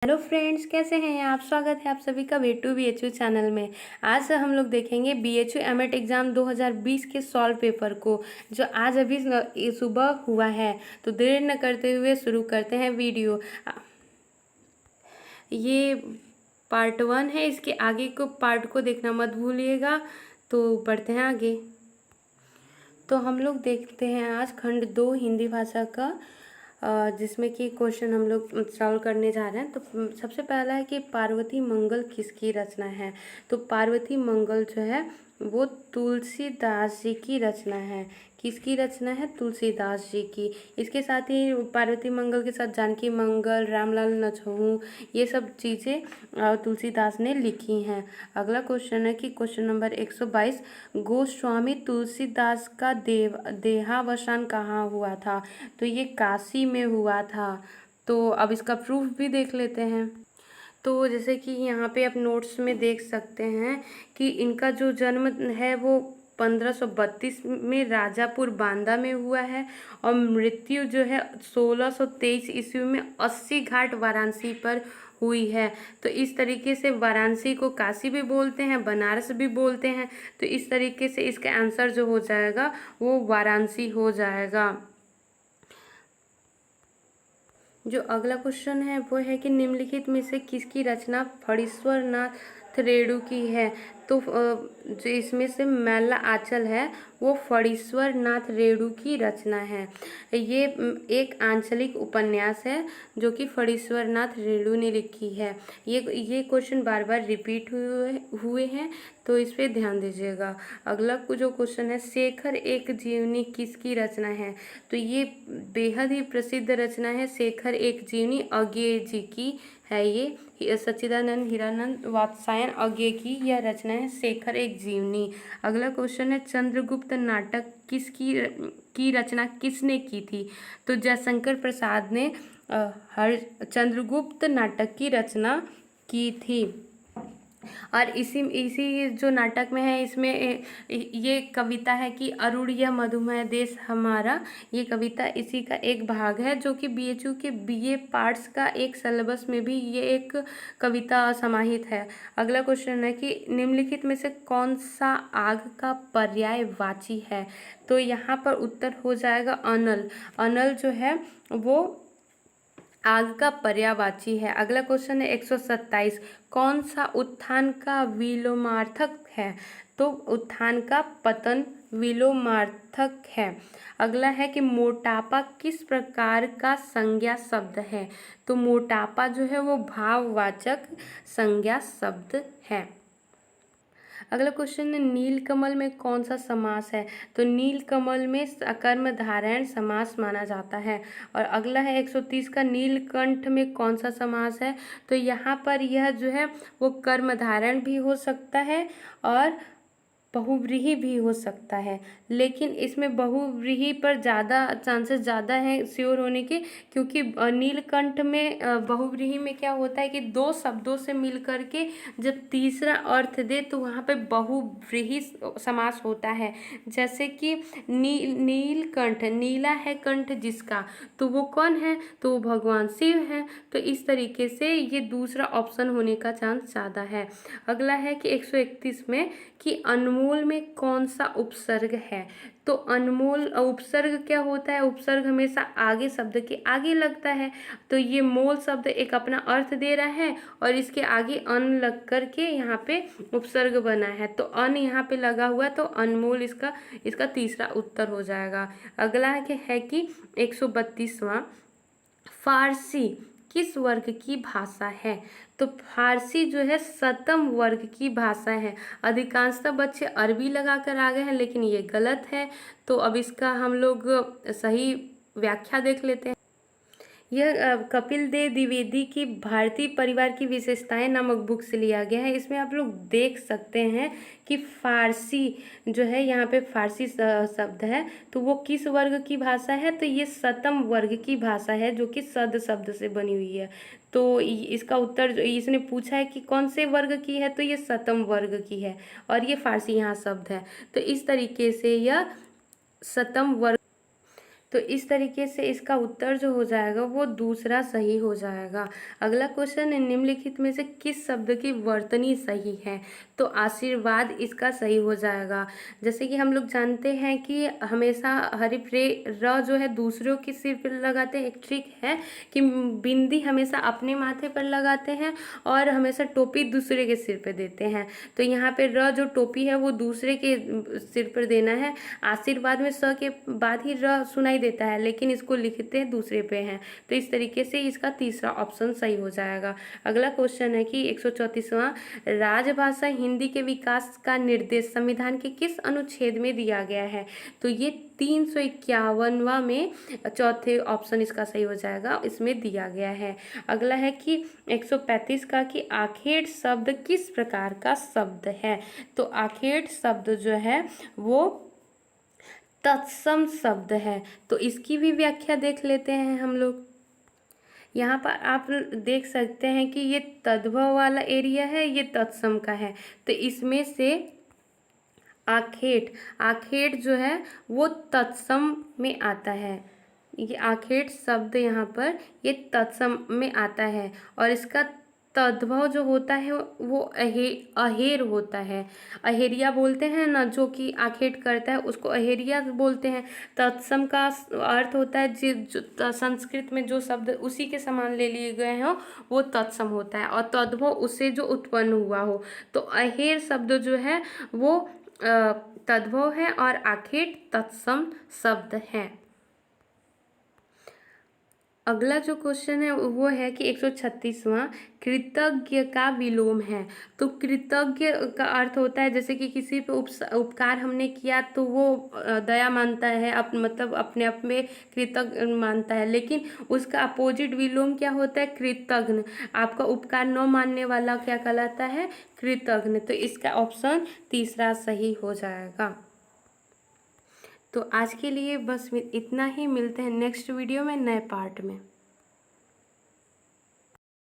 Hello friends, कैसे हैं आप। स्वागत है आप सभी का वे टू BHU चैनल में। आज हम लोग देखेंगे BHU एमएट एग्ज़ाम 2020 के सॉल्व पेपर को, जो आज अभी सुबह हुआ है। तो देर न करते हुए शुरू करते हैं वीडियो। ये पार्ट 1 है, इसके आगे को पार्ट को देखना मत भूलिएगा। तो बढ़ते हैं आगे। तो हम लोग देखते हैं आज खंड 2 हिंदी भाषा का, जिसमें कि क्वेश्चन हम लोग सॉल्व करने जा रहे हैं। तो सबसे पहला है कि पार्वती मंगल किसकी रचना है। तो पार्वती मंगल जो है वो तुलसीदास जी की रचना है। किसकी रचना है? तुलसीदास जी की। इसके साथ ही पार्वती मंगल के साथ जानकी मंगल, रामलाल नछहु, ये सब चीज़ें तुलसीदास ने लिखी हैं। अगला क्वेश्चन है कि क्वेश्चन नंबर 122, गोस्वामी तुलसीदास का देहावसान कहाँ हुआ था। तो ये काशी में हुआ था। तो अब इसका प्रूफ भी देख लेते हैं। तो जैसे कि यहाँ पे आप नोट्स में देख सकते हैं कि इनका जो जन्म है वो 1532 में राजापुर बांदा में हुआ है, और मृत्यु जो है 1623 ईस्वी में 80 घाट वाराणसी पर हुई है। तो इस तरीके से वाराणसी को काशी भी बोलते हैं, बनारस भी बोलते हैं। तो इस तरीके से इसका आंसर जो हो जाएगा वो वाराणसी हो जाएगा। जो अगला क्वेश्चन है वो है कि निम्नलिखित में से किसकी रचना फणीश्वर नाथ रेणु की है। तो जो इसमें से मैला आंचल है वो फणीश्वर नाथ रेणु की रचना है। ये एक आंचलिक उपन्यास है जो कि फणीश्वर नाथ रेणु ने लिखी है। ये क्वेश्चन बार बार रिपीट हुए हैं, तो इस पे ध्यान दीजिएगा। अगला जो क्वेश्चन है, शेखर एक जीवनी किसकी रचना है। तो ये बेहद ही प्रसिद्ध रचना है। शेखर एक जीवनी अज्ञेय जी की है। ये सच्चिदानंद हीरानंद वात्स्यायन अज्ञेय की यह रचना है, शेखर एक जीवनी। अगला क्वेश्चन है, चंद्रगुप्त नाटक की रचना किसने की थी। तो जयशंकर प्रसाद ने चंद्रगुप्त नाटक की रचना की थी। और इसी जो नाटक में है, इसमें ये कविता है कि अरुण यह मधुमय देश हमारा। ये कविता इसी का एक भाग है, जो कि BHU के BA पार्ट्स का एक सिलेबस में भी ये एक कविता समाहित है। अगला क्वेश्चन है कि निम्नलिखित में से कौन सा आग का पर्यायवाची है। तो यहाँ पर उत्तर हो जाएगा अनल। अनल जो है वो आग का पर्यायवाची है। अगला क्वेश्चन है 127, कौन सा उत्थान का विलोमार्थक है। तो उत्थान का पतन विलोमार्थक है। अगला है कि मोटापा किस प्रकार का संज्ञा शब्द है। तो मोटापा जो है वो भाववाचक संज्ञा शब्द है। अगला क्वेश्चन है, नीलकमल में कौन सा समास है। तो नीलकमल में कर्मधारय समास माना जाता है। और अगला है 130 का, नीलकंठ में कौन सा समास है। तो यहाँ पर यह जो है वो कर्मधारय भी हो सकता है और बहुव्रीहि भी हो सकता है, लेकिन इसमें बहुव्रीहि पर ज़्यादा चांसेस ज़्यादा हैं श्योर होने के, क्योंकि नीलकंठ में बहुव्रीहि में क्या होता है कि दो शब्दों से मिल करके जब तीसरा अर्थ दे तो वहाँ पे बहुव्रीहि समास होता है। जैसे कि नीलकंठ, नीला है कंठ जिसका, तो वो कौन है, तो वो भगवान शिव है। तो इस तरीके से ये दूसरा ऑप्शन होने का चांस ज़्यादा है। अगला है कि 131 में कि अनमोल में कौन सा उपसर्ग है। तो अनमोल उपसर्ग क्या होता है, उपसर्ग हमेशा आगे शब्द के आगे लगता है। तो ये मोल शब्द एक अपना अर्थ दे रहा है और इसके आगे अन लग करके यहाँ पे उपसर्ग बना है, तो अन यहाँ पे लगा हुआ, तो अनमोल इसका तीसरा उत्तर हो जाएगा। अगला है कि 132वां, फारसी किस वर्ग की भाषा है। तो फारसी जो है शतम वर्ग की भाषा है। अधिकांशतः बच्चे अरबी लगा कर आ गए हैं, लेकिन ये गलत है। तो अब इसका हम लोग सही व्याख्या देख लेते हैं। यह कपिल देव द्विवेदी की भारतीय परिवार की विशेषताएं नामक बुक से लिया गया है। इसमें आप लोग देख सकते हैं कि फारसी जो है, यहाँ पे फारसी शब्द है, तो वो किस वर्ग की भाषा है। तो ये शतम वर्ग की भाषा है, जो कि सद शब्द से बनी हुई है। तो इसका उत्तर इसने पूछा है कि कौन से वर्ग की है, तो ये शतम वर्ग की है, और ये फारसी यहाँ शब्द है। तो इस तरीके से यह शतम वर्ग। तो इस तरीके से इसका उत्तर जो हो जाएगा वो दूसरा सही हो जाएगा। अगला क्वेश्चन है, निम्नलिखित में से किस शब्द की वर्तनी सही है? तो आशीर्वाद इसका सही हो जाएगा। जैसे कि हम लोग जानते हैं कि हमेशा हरीफ रे र जो है दूसरों के सिर पर लगाते हैं। एक ट्रिक है कि बिंदी हमेशा अपने माथे पर लगाते हैं और हमेशा टोपी दूसरे के सिर पर देते हैं। तो यहाँ पे र जो टोपी है वो दूसरे के सिर पर देना है। आशीर्वाद में स के बाद ही र सुनाई देता है, लेकिन इसको लिखते हैं दूसरे पे हैं। तो इस तरीके से इसका तीसरा ऑप्शन सही हो जाएगा। अगला क्वेश्चन है कि 134वां, राजभाषा हिंदी के विकास का निर्देश संविधान के किस अनुच्छेद में दिया गया है? तो ये 351वां में चौथे ऑप्शन इसका सही हो जाएगा, इसमें दिया गया है। अगला है कि 135 का कि आखेड़ शब्द किस प्रकार का शब्द है? तो आखेड़ शब्द जो है वो तत्सम शब्द है। तो इसकी भी व्याख्या देख लेते हैं हम लोग। यहाँ पर आप देख सकते हैं कि ये तद्भव वाला एरिया है, ये तत्सम का है। तो इसमें से आखेट आखेट जो है वो तत्सम में आता है। ये आखेट शब्द यहाँ पर ये तत्सम में आता है और इसका तद्भव जो होता है वो अहेर होता है। अहेरिया बोलते हैं ना, जो कि आखेट करता है उसको अहेरिया बोलते हैं। तत्सम का अर्थ होता है जो संस्कृत में जो शब्द उसी के समान ले लिए गए हों वो तत्सम होता है, और तद्भव उससे जो उत्पन्न हुआ हो। तो अहेर शब्द जो है वो तद्भव है और आखेट तत्सम शब्द है। अगला जो क्वेश्चन है वो है कि 136वां, कृतज्ञ का विलोम है। तो कृतज्ञ का अर्थ होता है जैसे कि किसी पे उपकार हमने किया तो वो दया मानता है, मतलब अपने आप में कृतज्ञ मानता है। लेकिन उसका अपोजिट विलोम क्या होता है? कृतघ्न। आपका उपकार न मानने वाला क्या कहलाता है? कृतघ्न। तो इसका ऑप्शन तीसरा सही हो जाएगा। तो आज के लिए बस इतना ही। मिलते हैं नेक्स्ट वीडियो में नए पार्ट में।